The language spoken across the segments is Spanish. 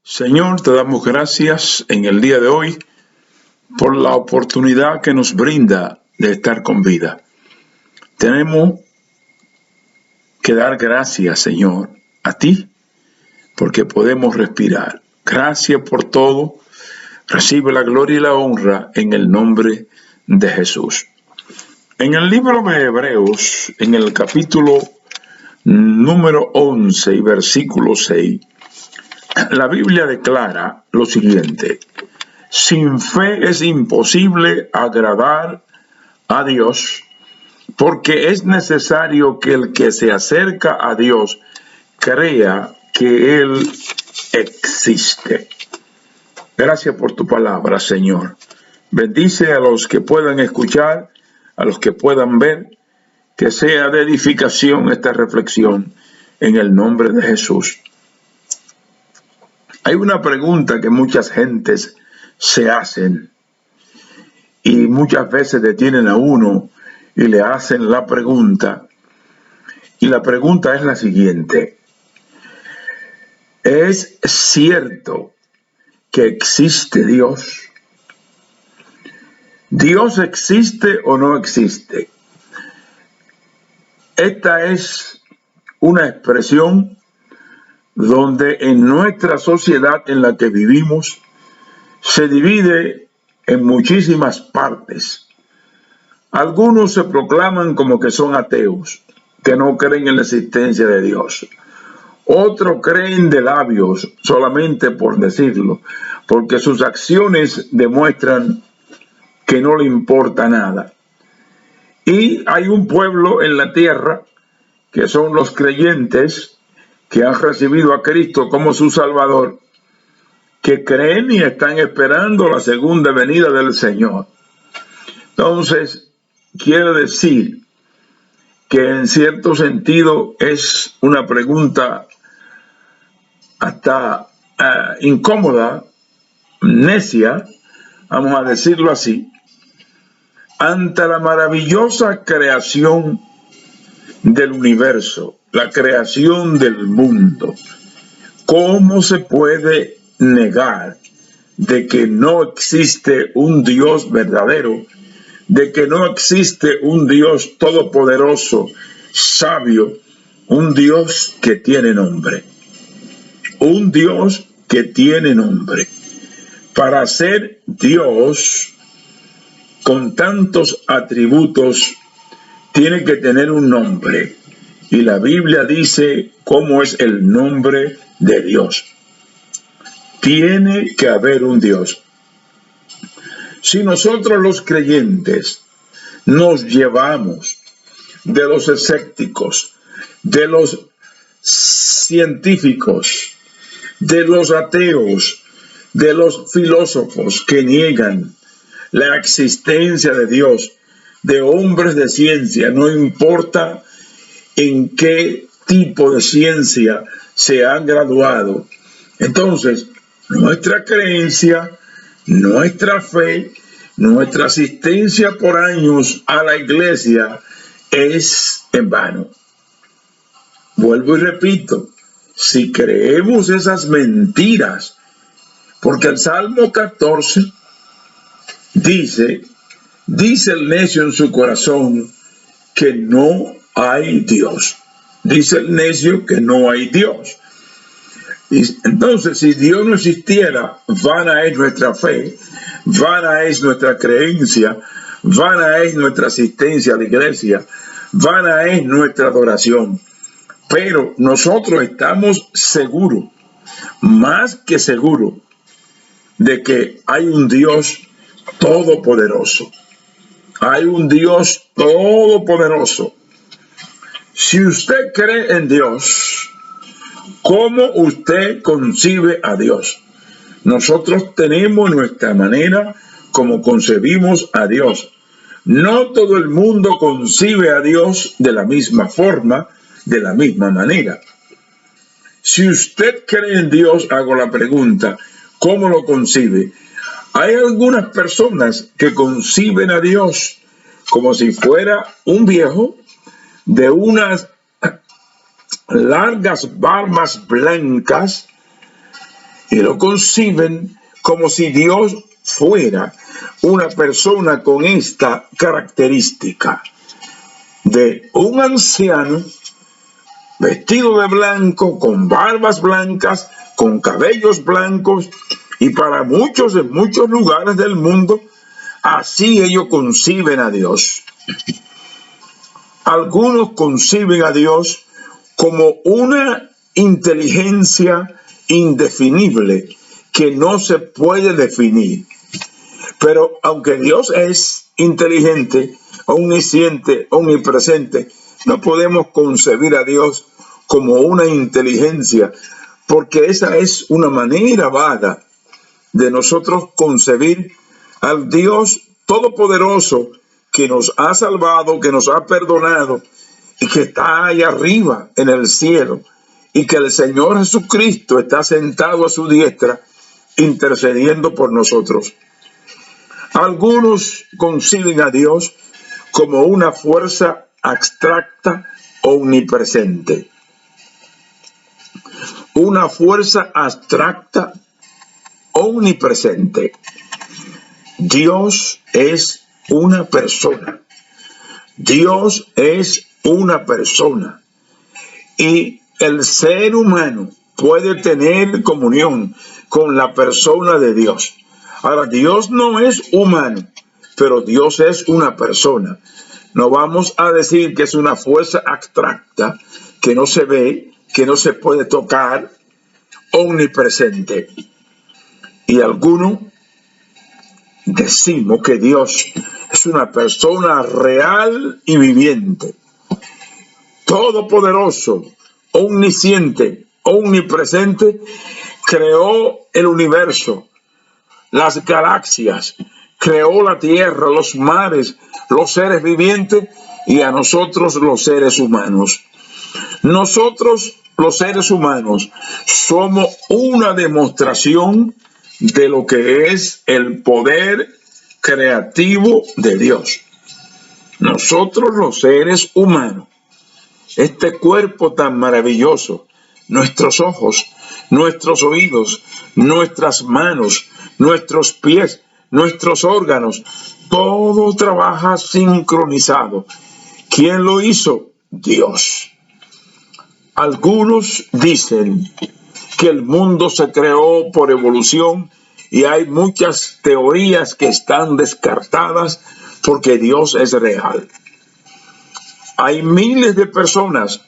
Señor, te damos gracias en el día de hoy por la oportunidad que nos brinda de estar con vida. Tenemos que dar gracias, Señor, a ti, porque podemos respirar. Gracias por todo. Recibe la gloria y la honra en el nombre de Jesús. En el libro de Hebreos, en el capítulo número 11 y versículo 6, la Biblia declara lo siguiente: sin fe es imposible agradar a Dios, porque es necesario que el que se acerca a Dios crea que Él existe. Gracias por tu palabra, Señor. Bendice a los que puedan escuchar, a los que puedan ver, que sea de edificación esta reflexión en el nombre de Jesús. Hay una pregunta que muchas gentes se hacen y muchas veces detienen a uno y le hacen la pregunta, y la pregunta es la siguiente: ¿es cierto que existe Dios? ¿Dios existe o no existe? Esta es una expresión donde en nuestra sociedad en la que vivimos se divide en muchísimas partes. Algunos se proclaman como que son ateos, que no creen en la existencia de Dios. Otros creen de labios, solamente por decirlo, porque sus acciones demuestran que no le importa nada. Y hay un pueblo en la tierra, que son los creyentes, que han recibido a Cristo como su Salvador, que creen y están esperando la segunda venida del Señor. Entonces, quiere decir que en cierto sentido es una pregunta hasta incómoda, necia, vamos a decirlo así, ante la maravillosa creación del universo, la creación del mundo. ¿Cómo se puede negar de que no existe un Dios verdadero, de que no existe un Dios todopoderoso, sabio, un Dios que tiene nombre? Un Dios que tiene nombre. Para ser Dios con tantos atributos, tiene que tener un nombre. Y la Biblia dice cómo es el nombre de Dios. Tiene que haber un Dios. Si nosotros los creyentes nos llevamos de los escépticos, de los científicos, de los ateos, de los filósofos que niegan la existencia de Dios, de hombres de ciencia, no importa en qué tipo de ciencia se han graduado, entonces nuestra creencia, nuestra fe, nuestra asistencia por años a la iglesia es en vano. Vuelvo y repito, si creemos esas mentiras, porque el Salmo 14 dice el necio en su corazón que no hay Dios. Dice el necio que no hay Dios. Entonces, si Dios no existiera, vana es nuestra fe, vana es nuestra creencia, vana es nuestra asistencia a la iglesia, vana es nuestra adoración. Pero nosotros estamos seguros, más que seguros, de que hay un Dios todopoderoso. Hay un Dios todopoderoso. Si usted cree en Dios, ¿cómo usted concibe a Dios? Nosotros tenemos nuestra manera como concebimos a Dios. No todo el mundo concibe a Dios de la misma forma, de la misma manera. Si usted cree en Dios, hago la pregunta, ¿cómo lo concibe? Hay algunas personas que conciben a Dios como si fuera un viejo de unas largas barbas blancas y lo conciben como si Dios fuera una persona con esta característica de un anciano vestido de blanco, con barbas blancas, con cabellos blancos, y para muchos en muchos lugares del mundo, así ellos conciben a Dios. Algunos conciben a Dios como una inteligencia indefinible que no se puede definir. Pero aunque Dios es inteligente, omnisciente, omnipresente, no podemos concebir a Dios como una inteligencia, porque esa es una manera vaga de nosotros concebir al Dios todopoderoso que nos ha salvado, que nos ha perdonado y que está ahí arriba en el cielo, y que el Señor Jesucristo está sentado a su diestra intercediendo por nosotros. Algunos conciben a Dios como una fuerza abstracta omnipresente. Una fuerza abstracta omnipresente. Dios es una persona. Dios es una persona. Y el ser humano puede tener comunión con la persona de Dios. Ahora, Dios no es humano, pero Dios es una persona. No vamos a decir que es una fuerza abstracta, que no se ve, que no se puede tocar, omnipresente. Y algunos decimos que Dios es una persona real y viviente, todopoderoso, omnisciente, omnipresente, creó el universo, las galaxias, creó la tierra, los mares, los seres vivientes y a nosotros los seres humanos. Nosotros los seres humanos somos una demostración de lo que es el poder creativo de Dios. Nosotros los seres humanos, este cuerpo tan maravilloso, nuestros ojos, nuestros oídos, nuestras manos, nuestros pies, nuestros órganos, todo trabaja sincronizado. ¿Quién lo hizo? Dios. Algunos dicen que el mundo se creó por evolución y hay muchas teorías que están descartadas porque Dios es real. Hay miles de personas,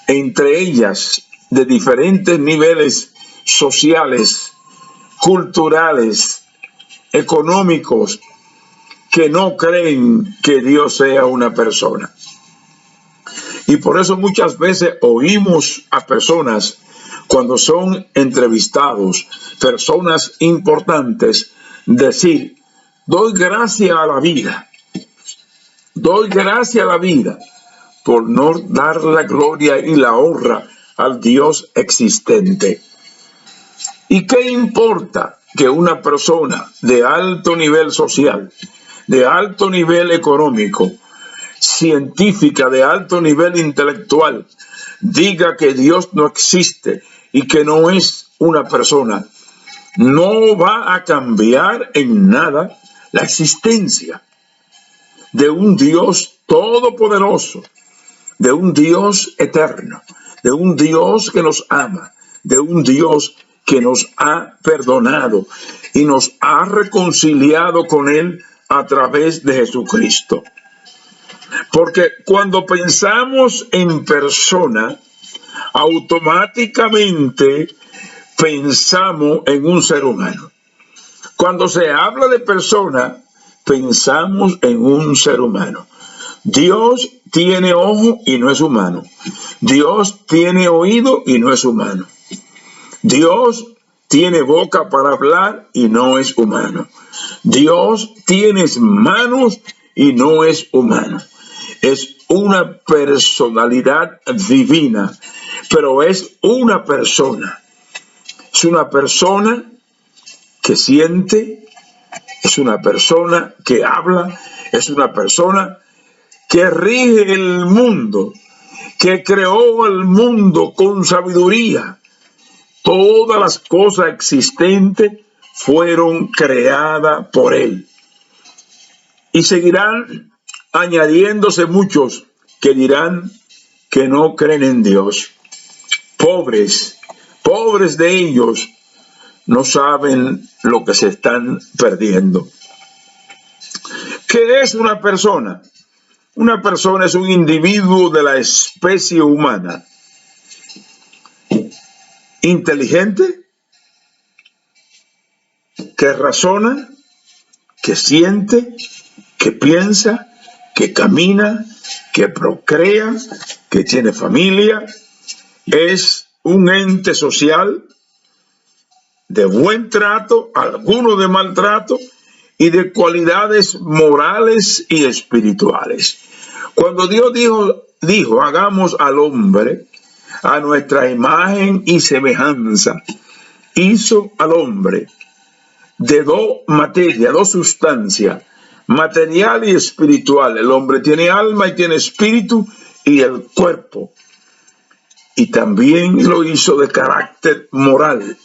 entre ellas de diferentes niveles sociales, culturales, económicos, que no creen que Dios sea una persona. Y por eso muchas veces oímos a personas, cuando son entrevistados, personas importantes, decir: doy gracias a la vida, doy gracias a la vida, por no dar la gloria y la honra al Dios existente. ¿Y qué importa que una persona de alto nivel social, de alto nivel económico, científica, de alto nivel intelectual, diga que Dios no existe y que no es una persona? No va a cambiar en nada la existencia de un Dios todopoderoso, de un Dios eterno, de un Dios que nos ama, de un Dios que nos ha perdonado y nos ha reconciliado con Él a través de Jesucristo. Porque cuando pensamos en persona, automáticamente pensamos en un ser humano. Cuando se habla de persona, pensamos en un ser humano. Dios tiene ojo y no es humano. Dios tiene oído y no es humano. Dios tiene boca para hablar y no es humano. Dios tiene manos y no es humano. Es una personalidad divina, pero es una persona. Es una persona que siente, es una persona que habla, es una persona que rige el mundo, que creó el mundo con sabiduría Todas las cosas existentes fueron creadas por Él. Y seguirán añadiéndose muchos que dirán que no creen en Dios. Pobres de ellos, no saben lo que se están perdiendo. ¿Qué es una persona? Una persona es un individuo de la especie humana. Inteligente, que razona, que siente, que piensa, que camina, que procrea, que tiene familia. Es un ente social de buen trato, alguno de maltrato y de cualidades morales y espirituales. Cuando Dios dijo, hagamos al hombre a nuestra imagen y semejanza, hizo al hombre de dos materias, dos sustancias, material y espiritual. El hombre tiene alma y tiene espíritu y el cuerpo. Y también lo hizo de carácter moral,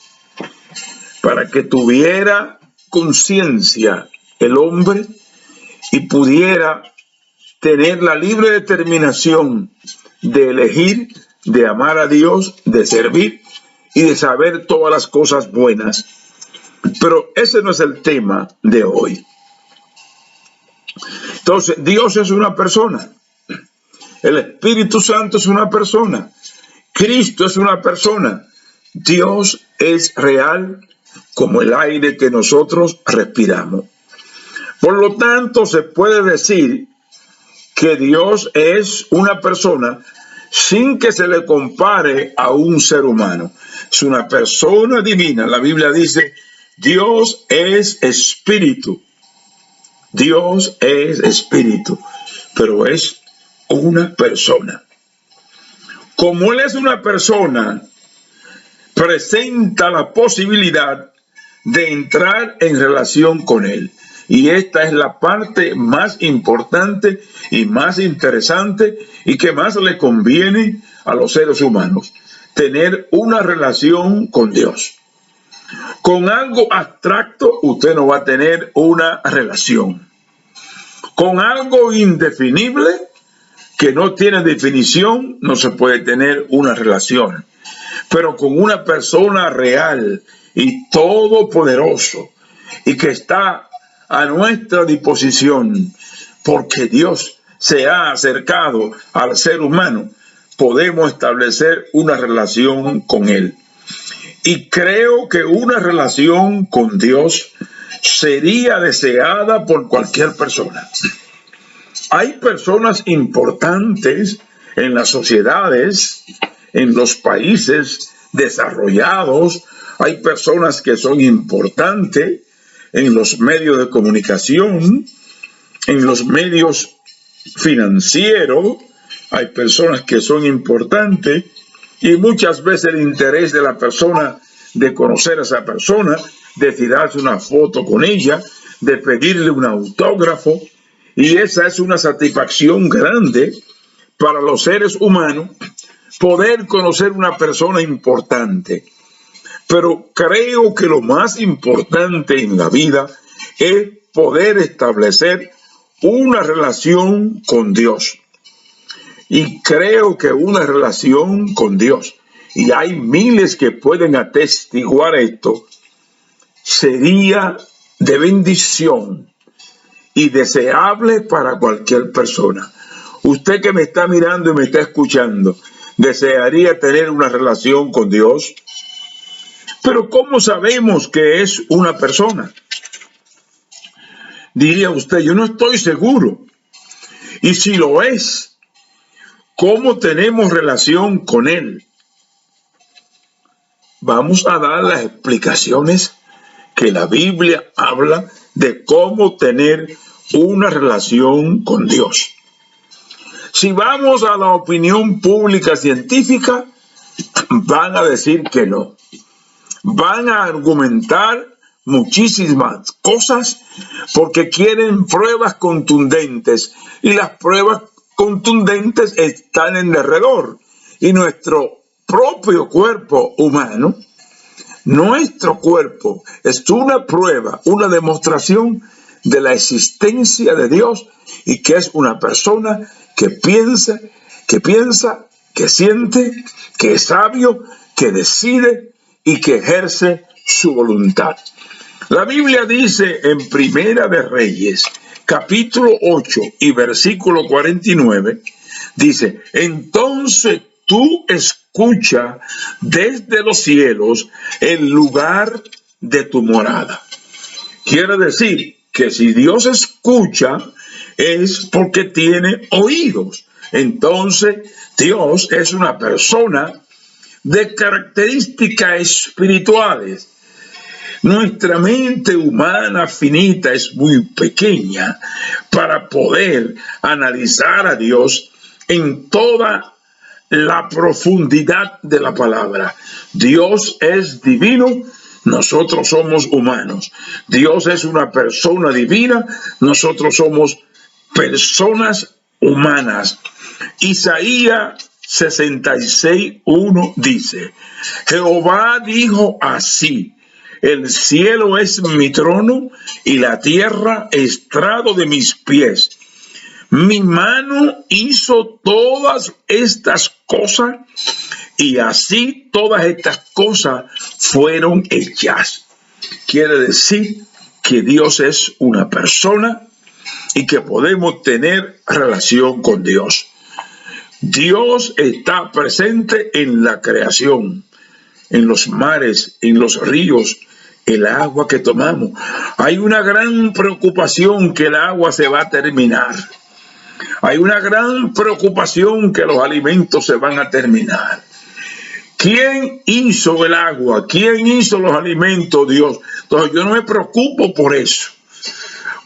para que tuviera conciencia el hombre y pudiera tener la libre determinación de elegir, de amar a Dios, de servir y de saber todas las cosas buenas. Pero ese no es el tema de hoy. Entonces, Dios es una persona. El Espíritu Santo es una persona. Cristo es una persona. Dios es real como el aire que nosotros respiramos. Por lo tanto, se puede decir que Dios es una persona sin que se le compare a un ser humano. Es una persona divina. La Biblia dice, Dios es espíritu. Dios es espíritu, pero es una persona. Como Él es una persona, presenta la posibilidad de entrar en relación con Él. Y esta es la parte más importante y más interesante y que más le conviene a los seres humanos. Tener una relación con Dios. Con algo abstracto usted no va a tener una relación. Con algo indefinible que no tiene definición no se puede tener una relación. Pero con una persona real y todopoderoso y que está a nuestra disposición porque Dios se ha acercado al ser humano, podemos establecer una relación con Él. Y creo que una relación con Dios sería deseada por cualquier persona. Hay personas importantes en las sociedades, en los países desarrollados, hay personas que son importantes en los medios de comunicación, en los medios financieros, hay personas que son importantes y muchas veces el interés de la persona de conocer a esa persona, de tirarse una foto con ella, de pedirle un autógrafo, y esa es una satisfacción grande para los seres humanos, poder conocer una persona importante. Pero creo que lo más importante en la vida es poder establecer una relación con Dios. Y creo que una relación con Dios, y hay miles que pueden atestiguar esto, sería de bendición y deseable para cualquier persona. Usted que me está mirando y me está escuchando, ¿desearía tener una relación con Dios? Pero ¿cómo sabemos que es una persona? Diría usted, yo no estoy seguro. Y si lo es, ¿cómo tenemos relación con Él? Vamos a dar las explicaciones que la Biblia habla de cómo tener una relación con Dios. Si vamos a la opinión pública científica, van a decir que no. Van a argumentar muchísimas cosas porque quieren pruebas contundentes y las pruebas contundentes están en derredor y nuestro propio cuerpo humano Nuestro cuerpo es una prueba, una demostración de la existencia de Dios y que es una persona que piensa, que siente, que es sabio, que decide y que ejerce su voluntad. La Biblia dice en Primera de Reyes, capítulo 8 y versículo 49, dice: entonces tú escucha desde los cielos el lugar de tu morada. Quiere decir que si Dios escucha es porque tiene oídos. Entonces Dios es una persona de características espirituales. Nuestra mente humana finita es muy pequeña para poder analizar a Dios en toda la profundidad de la palabra. Dios es divino, nosotros somos humanos. Dios es una persona divina, nosotros somos personas humanas. Isaías 66:1 dice: Jehová dijo así: el cielo es mi trono y la tierra estrado de mis pies. Mi mano hizo todas estas cosas y así todas estas cosas fueron hechas. Quiere decir que Dios es una persona y que podemos tener relación con Dios. Dios está presente en la creación, en los mares, en los ríos, el agua que tomamos. Hay una gran preocupación que el agua se va a terminar. Hay una gran preocupación que los alimentos se van a terminar. ¿Quién hizo el agua? ¿Quién hizo los alimentos? Dios. Entonces yo no me preocupo por eso.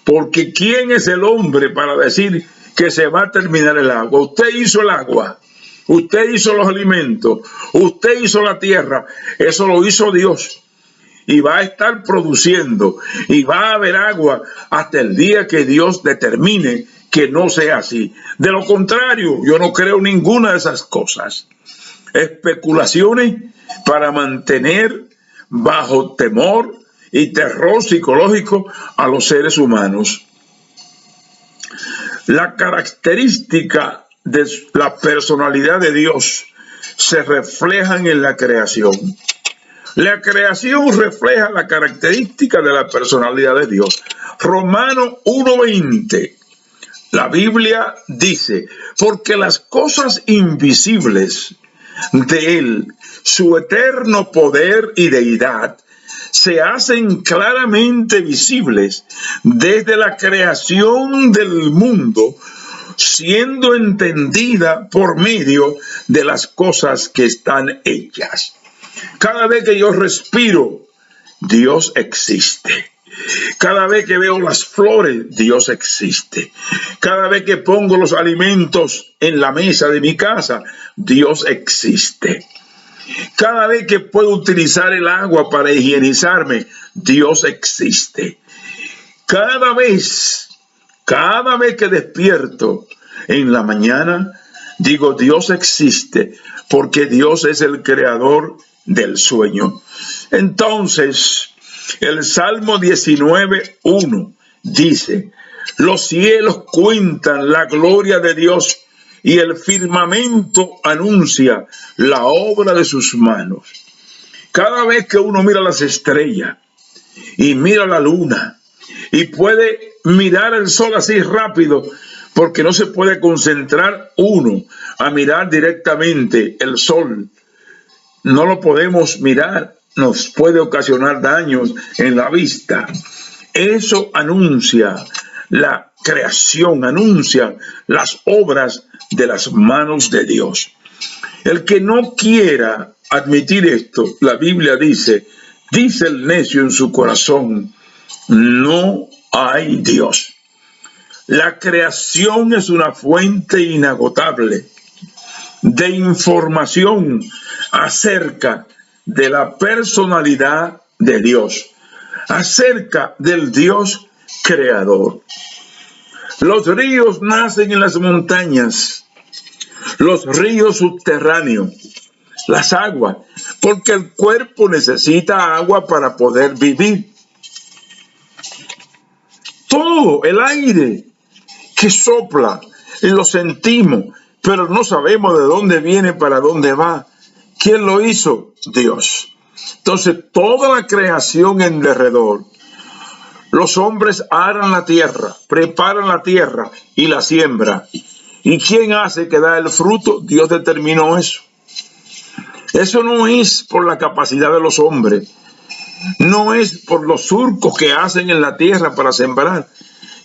Porque ¿quién es el hombre para decir que se va a terminar el agua? Usted hizo el agua. Usted hizo los alimentos. Usted hizo la tierra. Eso lo hizo Dios. Y va a estar produciendo. Y va a haber agua hasta el día que Dios determine que no sea así. De lo contrario, yo no creo ninguna de esas cosas. Especulaciones para mantener bajo temor y terror psicológico a los seres humanos. La característica de la personalidad de Dios se reflejan en la creación. La creación refleja la característica de la personalidad de Dios. Romanos 1:20. La Biblia dice: porque las cosas invisibles de Él, su eterno poder y deidad, se hacen claramente visibles desde la creación del mundo, siendo entendida por medio de las cosas que están hechas. Cada vez que yo respiro, Dios existe. Cada vez que veo las flores, Dios existe. Cada vez que pongo los alimentos en la mesa de mi casa, Dios existe. Cada vez que puedo utilizar el agua para higienizarme, Dios existe. Cada vez que despierto en la mañana, digo, Dios existe, porque Dios es el creador del sueño. Entonces, el Salmo 19:1 dice: los cielos cuentan la gloria de Dios y el firmamento anuncia la obra de sus manos. Cada vez que uno mira las estrellas y mira la luna y puede mirar el sol así rápido, porque no se puede concentrar uno a mirar directamente el sol, no lo podemos mirar, nos puede ocasionar daños en la vista. Eso anuncia la creación, anuncia las obras de las manos de Dios. El que no quiera admitir esto, la Biblia dice el necio en su corazón: no hay Dios. La creación es una fuente inagotable de información acerca de la personalidad de Dios, acerca del Dios creador. Los ríos nacen en las montañas, los ríos subterráneos las aguas, porque el cuerpo necesita agua para poder vivir. Todo el aire que sopla y lo sentimos, pero no sabemos de dónde viene, para dónde va. ¿Quién lo hizo? Dios. Entonces, toda la creación en derredor, los hombres aran la tierra, preparan la tierra y la siembra. ¿Y quién hace que da el fruto? Dios determinó eso. Eso no es por la capacidad de los hombres, no es por los surcos que hacen en la tierra para sembrar.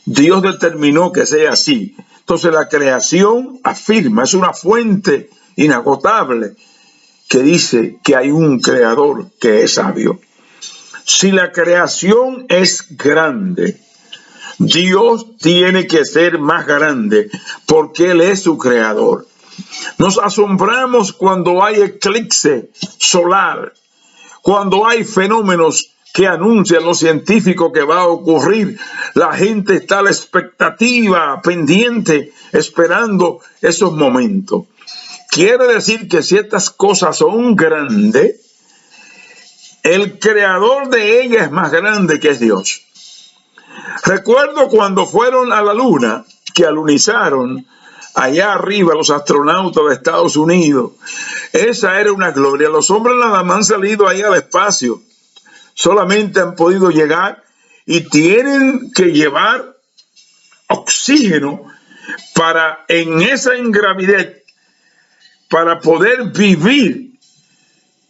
Dios determinó que sea así. Entonces la creación afirma, es una fuente inagotable que dice que hay un creador que es sabio. Si la creación es grande, Dios tiene que ser más grande porque Él es su creador. Nos asombramos cuando hay eclipse solar, cuando hay fenómenos que anuncian los científicos que va a ocurrir. La gente está a la expectativa, pendiente, esperando esos momentos. Quiere decir que si estas cosas son grandes, el creador de ellas es más grande que es Dios. Recuerdo cuando fueron a la luna, que alunizaron allá arriba los astronautas de Estados Unidos. Esa era una gloria. Los hombres nada más han salido ahí al espacio. Solamente han podido llegar y tienen que llevar oxígeno para en esa ingravidez, para poder vivir,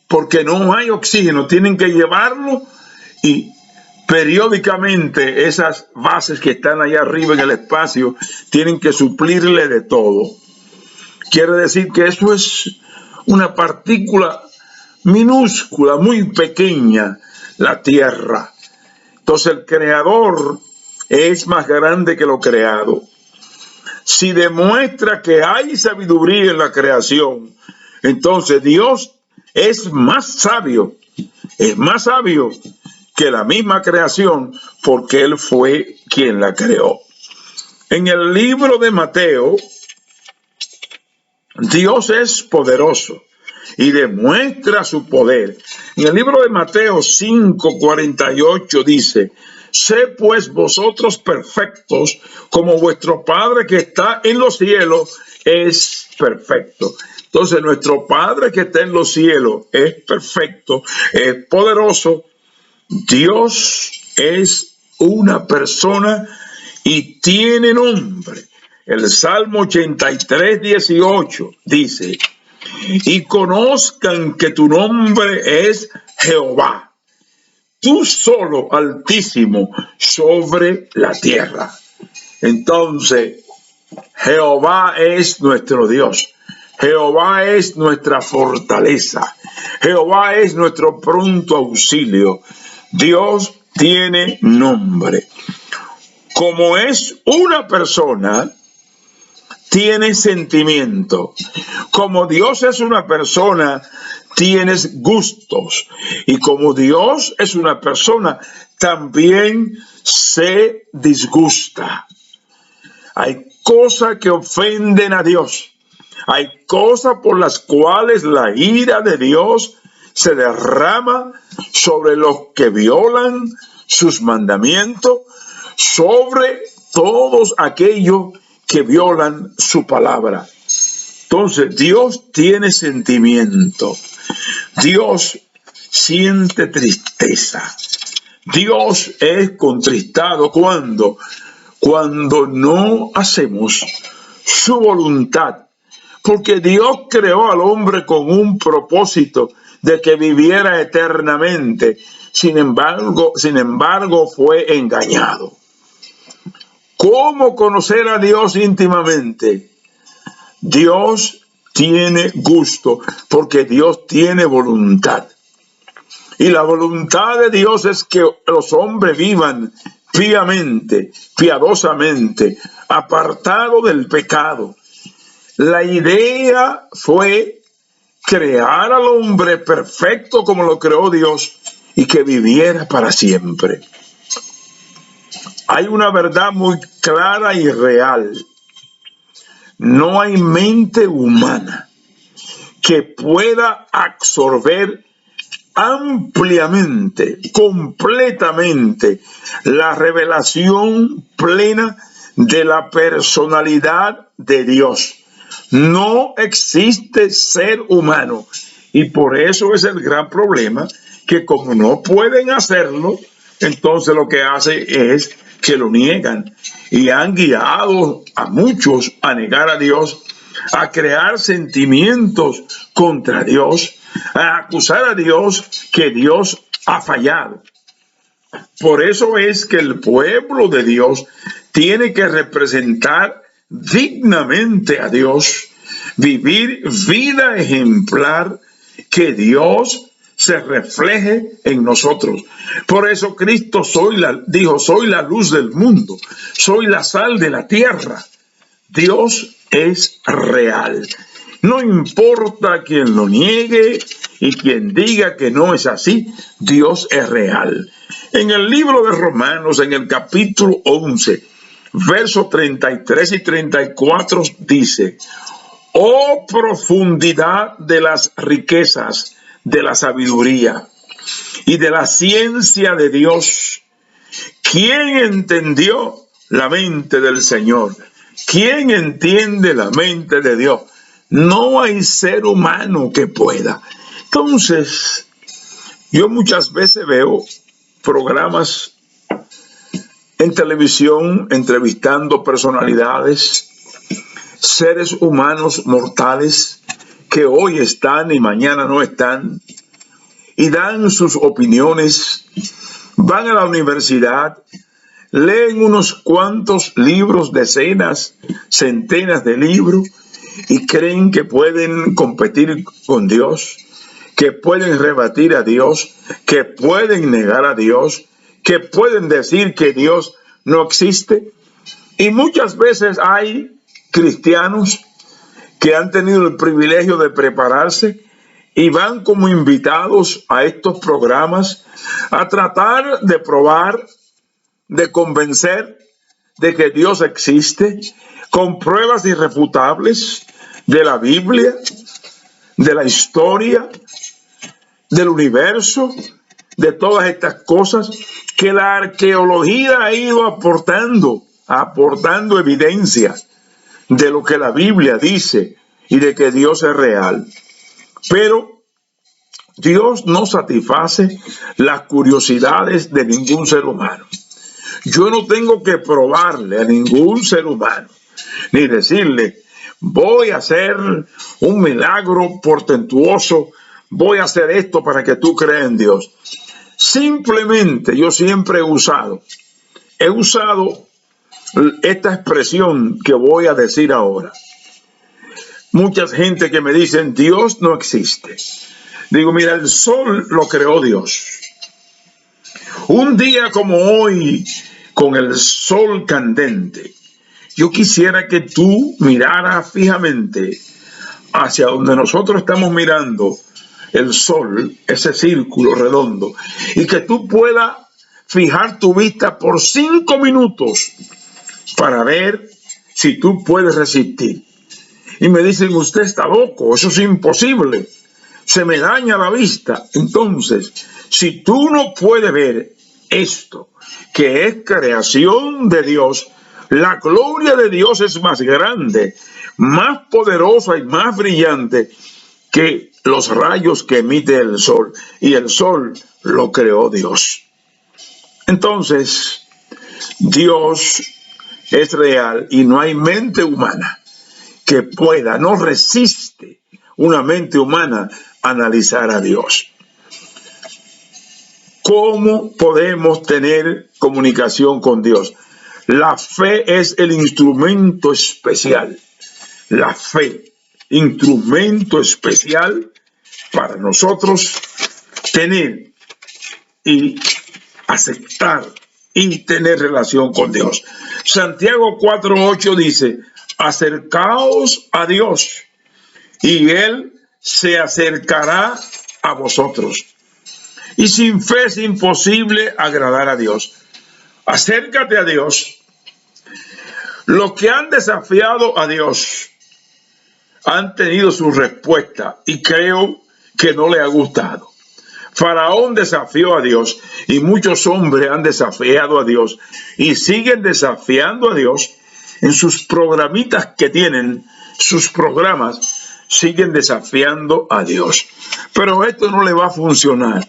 porque no hay oxígeno. Tienen que llevarlo y periódicamente esas bases que están allá arriba en el espacio tienen que suplirle de todo. Quiere decir que eso es una partícula minúscula, muy pequeña, la Tierra. Entonces el creador es más grande que lo creado. Si demuestra que hay sabiduría en la creación, entonces Dios es más sabio que la misma creación, porque Él fue quien la creó. En el libro de Mateo, Dios es poderoso y demuestra su poder. En el libro de Mateo 5:48 dice: sé pues vosotros perfectos, como vuestro Padre que está en los cielos es perfecto. Entonces nuestro Padre que está en los cielos es perfecto, es poderoso. Dios es una persona y tiene nombre. El Salmo 83:18 dice: y conozcan que tu nombre es Jehová, tú solo, Altísimo, sobre la tierra. Entonces, Jehová es nuestro Dios. Jehová es nuestra fortaleza. Jehová es nuestro pronto auxilio. Dios tiene nombre. Como es una persona, tiene sentimiento. Como Dios es una persona, tienes gustos. Y como Dios es una persona, también se disgusta. Hay cosas que ofenden a Dios. Hay cosas por las cuales la ira de Dios se derrama sobre los que violan sus mandamientos, sobre todos aquellos que violan su palabra. Entonces, Dios tiene sentimiento. Dios siente tristeza. Dios es contristado cuando no hacemos su voluntad. Porque Dios creó al hombre con un propósito de que viviera eternamente. Sin embargo, fue engañado. ¿Cómo conocer a Dios íntimamente? Dios tiene gusto porque Dios tiene voluntad. Y la voluntad de Dios es que los hombres vivan piamente, piadosamente, apartados del pecado. La idea fue crear al hombre perfecto como lo creó Dios y que viviera para siempre. Hay una verdad muy clara y real. No hay mente humana que pueda absorber ampliamente, completamente, la revelación plena de la personalidad de Dios. No existe ser humano, y por eso es el gran problema, que como no pueden hacerlo, entonces lo que hace es que lo niegan, y han guiado a muchos a negar a Dios, a crear sentimientos contra Dios, a acusar a Dios que Dios ha fallado. Por eso es que el pueblo de Dios tiene que representar dignamente a Dios, vivir vida ejemplar, que Dios se refleje en nosotros. Por eso Cristo dijo, soy la luz del mundo, soy la sal de la tierra. Dios es real. No importa quien lo niegue y quien diga que no es así, Dios es real. En el libro de Romanos, en el capítulo 11, versos 33 y 34 dice: oh profundidad de las riquezas, de la sabiduría y de la ciencia de Dios. ¿Quién entendió la mente del Señor? ¿Quién entiende la mente de Dios? No hay ser humano que pueda. Entonces, yo muchas veces veo programas en televisión entrevistando personalidades, seres humanos mortales que hoy están y mañana no están, y dan sus opiniones, van a la universidad, leen unos cuantos libros, decenas, centenas de libros, y creen que pueden competir con Dios, que pueden rebatir a Dios, que pueden negar a Dios, que pueden decir que Dios no existe. Y muchas veces hay cristianos que han tenido el privilegio de prepararse y van como invitados a estos programas a tratar de probar, de convencer de que Dios existe, con pruebas irrefutables de la Biblia, de la historia, del universo, de todas estas cosas que la arqueología ha ido aportando evidencia de lo que la Biblia dice y de que Dios es real. Pero Dios no satisface las curiosidades de ningún ser humano. Yo no tengo que probarle a ningún ser humano, ni decirle, voy a hacer un milagro portentuoso, voy a hacer esto para que tú creas en Dios. Simplemente yo siempre he usado esta expresión que voy a decir ahora. Mucha gente que me dicen, Dios no existe. Digo, mira, el sol lo creó Dios. Un día como hoy, con el sol candente, yo quisiera que tú miraras fijamente hacia donde nosotros estamos mirando el sol, ese círculo redondo, y que tú puedas fijar tu vista por 5 minutos para ver si tú puedes resistir. Y me dicen, usted está loco, eso es imposible, se me daña la vista. Entonces, si tú no puedes ver esto, que es creación de Dios, la gloria de Dios es más grande, más poderosa y más brillante que los rayos que emite el sol, y el sol lo creó Dios. Entonces, Dios es real y no hay mente humana que pueda, no resiste una mente humana analizar a Dios. ¿Cómo podemos tener comunicación con Dios? La fe es el instrumento especial. La fe, instrumento especial para nosotros tener y aceptar y tener relación con Dios. Santiago 4:8 dice, acercaos a Dios y Él se acercará a vosotros. Y sin fe es imposible agradar a Dios. Acércate a Dios. Los que han desafiado a Dios han tenido su respuesta y creo que no le ha gustado. Faraón desafió a Dios y muchos hombres han desafiado a Dios y siguen desafiando a Dios en sus programitas que tienen, sus programas, siguen desafiando a Dios. Pero esto no le va a funcionar.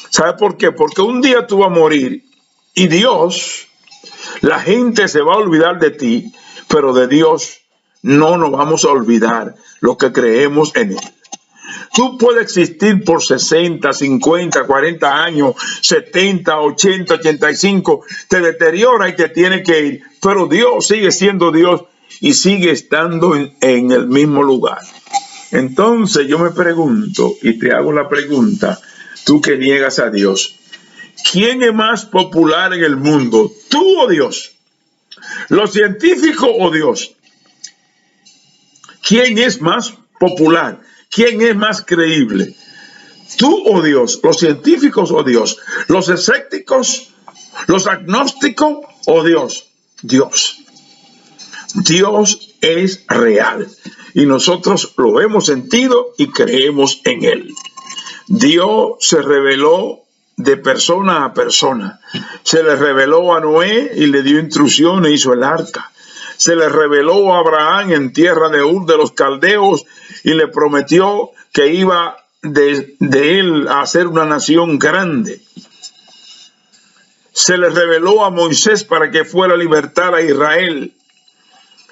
¿Sabe por qué? Porque un día tú vas a morir y Dios, la gente se va a olvidar de ti, pero de Dios no nos vamos a olvidar lo que creemos en Él. Tú puedes existir por 60, 50, 40 años, 70, 80, 85, te deteriora y te tiene que ir, pero Dios sigue siendo Dios y sigue estando en el mismo lugar. Entonces yo me pregunto y te hago la pregunta, tú que niegas a Dios, ¿quién es más popular en el mundo? ¿Tú o Dios? ¿Los científicos o Dios? ¿Quién es más popular? ¿Quién es más creíble? ¿Tú o Dios? ¿Los científicos o Dios? ¿Los escépticos? ¿Los agnósticos o Dios? Dios. Dios es real y nosotros lo hemos sentido y creemos en Él. Dios se reveló de persona a persona. Se le reveló a Noé y le dio instrucciones, hizo el arca. Se le reveló a Abraham en tierra de Ur de los Caldeos y le prometió que iba de él a hacer una nación grande. Se le reveló a Moisés para que fuera a libertar a Israel.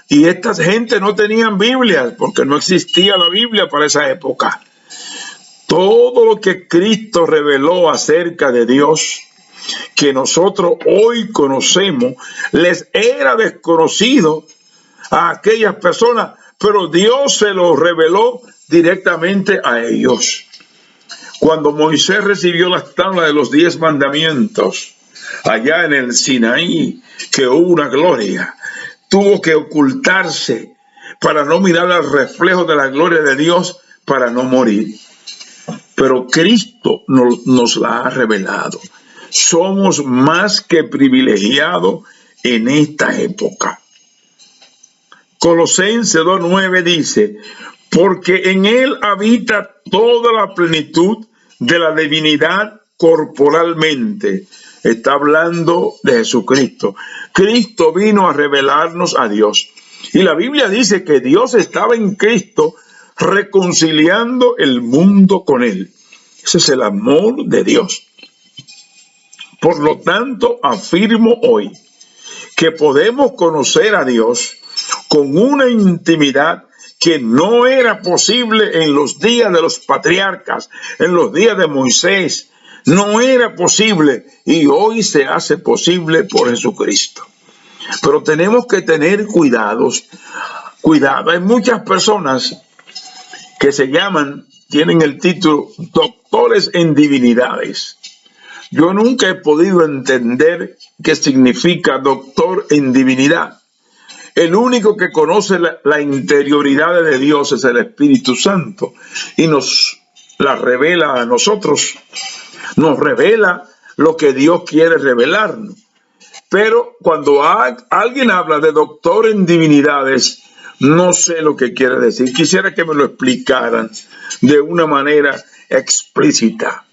Y estas gente no tenían Biblias porque no existía la Biblia para esa época. Todo lo que Cristo reveló acerca de Dios, que nosotros hoy conocemos, les era desconocido a aquellas personas, pero Dios se lo reveló directamente a ellos. Cuando Moisés recibió las tablas de los 10 mandamientos, allá en el Sinaí, que hubo una gloria, tuvo que ocultarse para no mirar al reflejo de la gloria de Dios, para no morir. Pero Cristo nos la ha revelado. Somos más que privilegiados en esta época. Colosenses 2:9 dice, porque en Él habita toda la plenitud de la divinidad corporalmente. Está hablando de Jesucristo. Cristo vino a revelarnos a Dios. Y la Biblia dice que Dios estaba en Cristo reconciliando el mundo con Él. Ese es el amor de Dios. Por lo tanto, afirmo hoy que podemos conocer a Dios con una intimidad que no era posible en los días de los patriarcas, en los días de Moisés. No era posible y hoy se hace posible por Jesucristo. Pero tenemos que tener cuidado. Hay muchas personas que tienen el título doctores en divinidades. Yo nunca he podido entender qué significa doctor en divinidad. El único que conoce la interioridad de Dios es el Espíritu Santo y nos la revela a nosotros. Nos revela lo que Dios quiere revelarnos. Pero cuando alguien habla de doctor en divinidades, no sé lo que quiere decir. Quisiera que me lo explicaran de una manera explícita.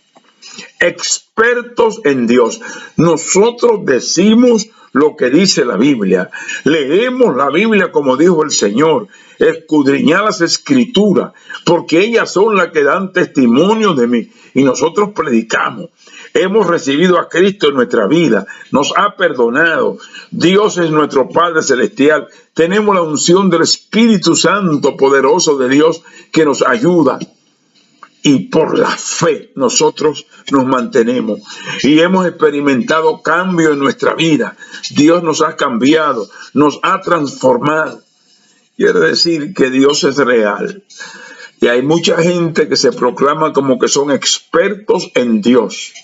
Expertos en Dios. Nosotros decimos lo que dice la Biblia. Leemos la Biblia como dijo el Señor. Escudriñad las Escrituras, porque ellas son las que dan testimonio de mí. Y nosotros predicamos. Hemos recibido a Cristo en nuestra vida. Nos ha perdonado. Dios es nuestro Padre Celestial. Tenemos la unción del Espíritu Santo poderoso de Dios que nos ayuda. Y por la fe nosotros nos mantenemos y hemos experimentado cambio en nuestra vida. Dios nos ha cambiado, nos ha transformado. Quiere decir que Dios es real. Y hay mucha gente que se proclama como que son expertos en Dios.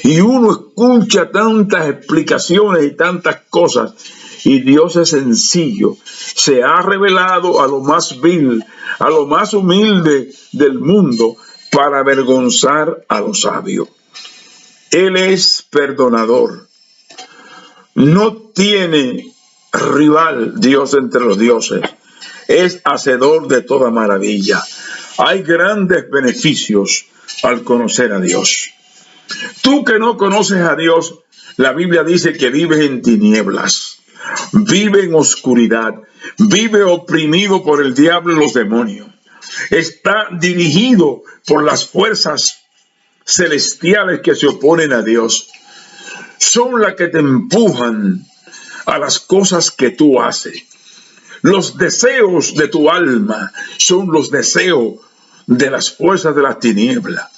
Y uno escucha tantas explicaciones y tantas cosas. Y Dios es sencillo. Se ha revelado a lo más vil, a lo más humilde del mundo para avergonzar a los sabios. Él es perdonador. No tiene rival Dios entre los dioses. es hacedor de toda maravilla. Hay grandes beneficios al conocer a Dios. Tú que no conoces a Dios, la Biblia dice que vives en tinieblas, vive en oscuridad, vive oprimido por el diablo y los demonios. Está dirigido por las fuerzas celestiales que se oponen a Dios. Son las que te empujan a las cosas que tú haces. Los deseos de tu alma son los deseos de las fuerzas de las tinieblas.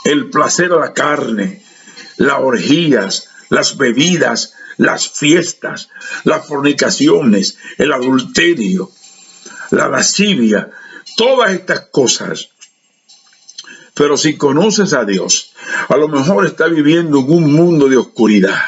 El placer a la carne, las orgías, las bebidas, las fiestas, las fornicaciones, el adulterio, la lascivia, todas estas cosas. Pero si conoces a Dios, a lo mejor está viviendo en un mundo de oscuridad,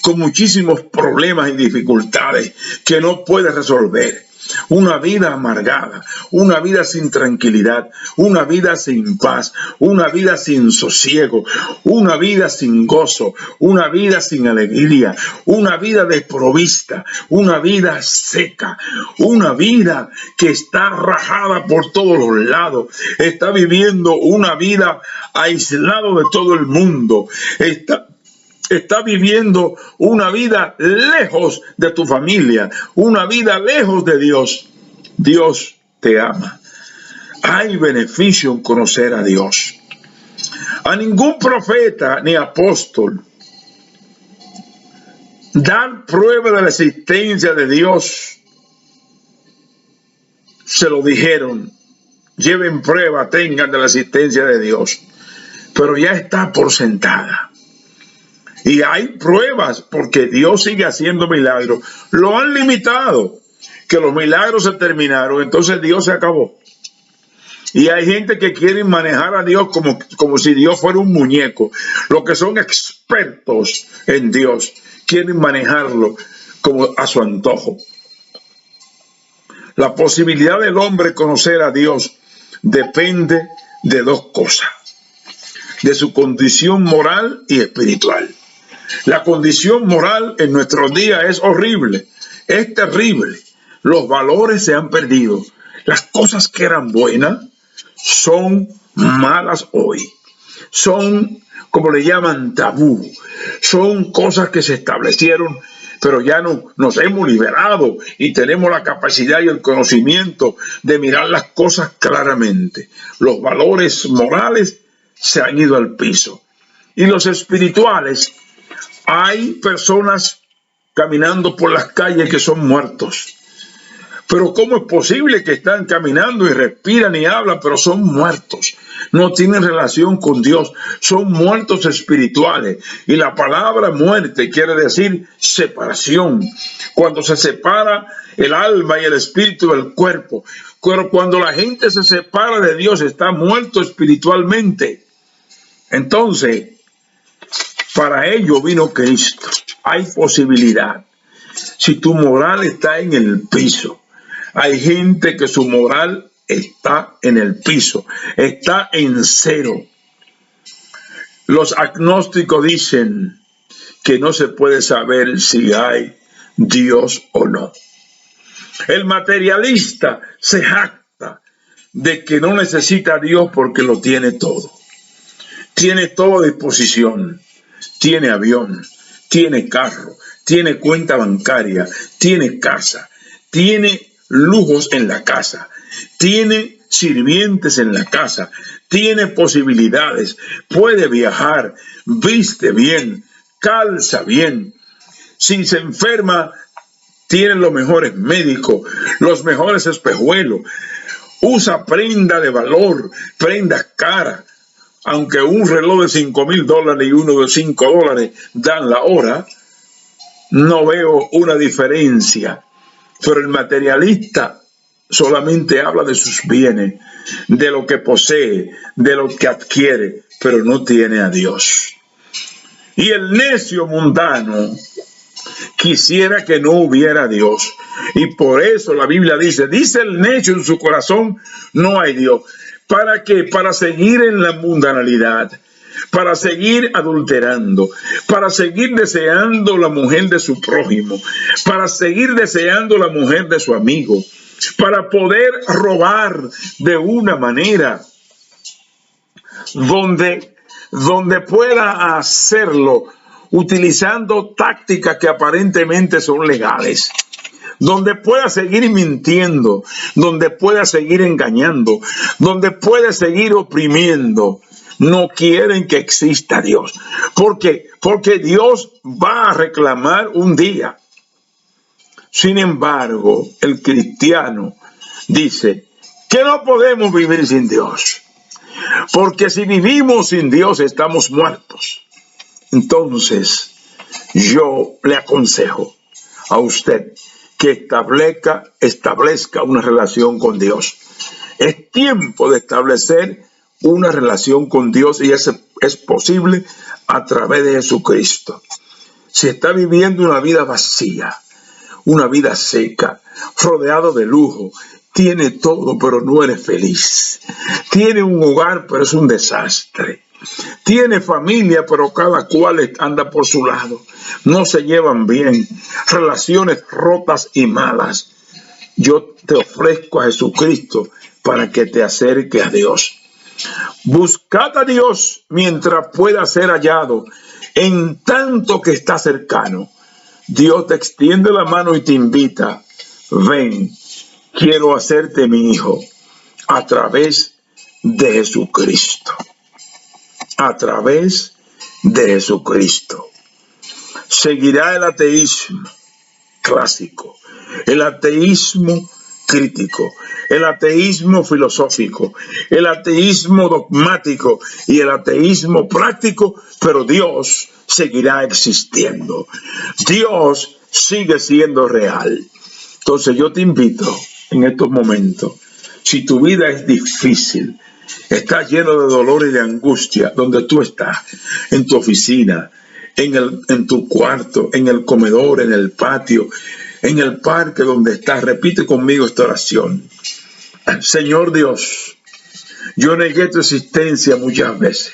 con muchísimos problemas y dificultades que no puede resolver. Una vida amargada, una vida sin tranquilidad, una vida sin paz, una vida sin sosiego, una vida sin gozo, una vida sin alegría, una vida desprovista, una vida seca, una vida que está rajada por todos los lados, está viviendo una vida aislado de todo el mundo, está viviendo una vida lejos de tu familia, una vida lejos de Dios. Dios te ama. Hay beneficio en conocer a Dios. A ningún profeta ni apóstol dar prueba de la existencia de Dios. Se lo dijeron, lleven prueba, tengan de la existencia de Dios. Pero ya está por sentada. Y hay pruebas porque Dios sigue haciendo milagros. Lo han limitado, que los milagros se terminaron, entonces Dios se acabó. Y hay gente que quiere manejar a Dios como si Dios fuera un muñeco. Los que son expertos en Dios quieren manejarlo como a su antojo. La posibilidad del hombre conocer a Dios depende de dos cosas: de su condición moral y espiritual. La condición moral en nuestros días es horrible, es terrible. Los valores se han perdido. Las cosas que eran buenas son malas hoy. Son, como le llaman, tabú. Son cosas que se establecieron, pero ya nos hemos liberado y tenemos la capacidad y el conocimiento de mirar las cosas claramente. Los valores morales se han ido al piso. Y los espirituales, hay personas caminando por las calles que son muertos. Pero ¿cómo es posible que están caminando y respiran y hablan, pero son muertos? No tienen relación con Dios, son muertos espirituales. Y la palabra muerte quiere decir separación. Cuando se separa el alma y el espíritu del cuerpo. Pero cuando la gente se separa de Dios, está muerto espiritualmente. Entonces, para ello vino Cristo. Hay posibilidad. Si tu moral está en el piso, hay gente que su moral está en el piso, está en cero. Los agnósticos dicen que no se puede saber si hay Dios o no. El materialista se jacta de que no necesita a Dios porque lo tiene todo. Tiene todo a disposición. Tiene avión, tiene carro, tiene cuenta bancaria, tiene casa, tiene lujos en la casa, tiene sirvientes en la casa, tiene posibilidades, puede viajar, viste bien, calza bien. Si se enferma, tiene los mejores médicos, los mejores espejuelos, usa prenda de valor, prendas caras. Aunque un reloj de $5,000 y uno de $5 dan la hora, no veo una diferencia. Pero el materialista solamente habla de sus bienes, de lo que posee, de lo que adquiere, pero no tiene a Dios. Y el necio mundano quisiera que no hubiera Dios. Y por eso la Biblia dice el necio en su corazón, no hay Dios. ¿Para qué? Para seguir en la mundanalidad, para seguir adulterando, para seguir deseando la mujer de su prójimo, para seguir deseando la mujer de su amigo. para poder robar de una manera donde pueda hacerlo utilizando tácticas que aparentemente son legales, donde pueda seguir mintiendo, donde pueda seguir engañando, donde pueda seguir oprimiendo. No quieren que exista Dios. ¿Por qué? Porque Dios va a reclamar un día. Sin embargo, el cristiano dice que no podemos vivir sin Dios. Porque si vivimos sin Dios, estamos muertos. Entonces, yo le aconsejo a usted que establezca una relación con Dios. Es tiempo de establecer una relación con Dios y eso es posible a través de Jesucristo. Si está viviendo una vida vacía, una vida seca, rodeado de lujo, tiene todo pero no eres feliz, tiene un hogar pero es un desastre, tiene familia pero cada cual anda por su lado, no se llevan bien, relaciones rotas y malas, yo te ofrezco a Jesucristo para que te acerque a Dios. Buscad a Dios mientras pueda ser hallado, en tanto que está cercano. Dios te extiende la mano y te invita. Ven, quiero hacerte mi hijo a través de Jesucristo. A través de Jesucristo. Seguirá el ateísmo clásico, el ateísmo crítico, el ateísmo filosófico, el ateísmo dogmático y el ateísmo práctico, pero Dios seguirá existiendo. Dios sigue siendo real. Entonces yo te invito en estos momentos, si tu vida es difícil, estás lleno de dolor y de angustia, donde tú estás, en tu oficina, en tu cuarto, en el comedor, en el patio, en el parque donde estás, repite conmigo esta oración. Señor Dios, yo negué tu existencia muchas veces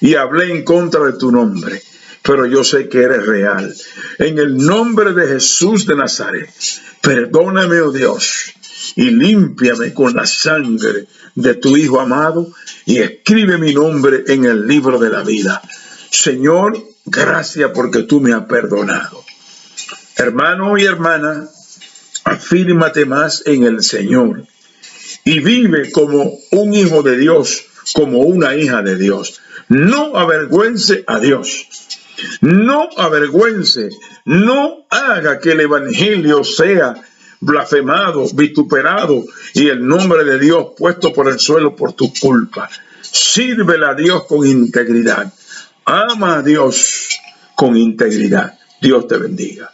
y hablé en contra de tu nombre, pero yo sé que eres real. En el nombre de Jesús de Nazaret, perdóname, oh Dios, y límpiame con la sangre de tu Hijo amado y escribe mi nombre en el libro de la vida. Señor, gracias porque tú me has perdonado. Hermano y hermana, afírmate más en el Señor y vive como un hijo de Dios, como una hija de Dios. No avergüence a Dios. No avergüence, no haga que el evangelio sea blasfemado, vituperado y el nombre de Dios puesto por el suelo por tu culpa. Sírvele a Dios con integridad. Ama a Dios con integridad. Dios te bendiga.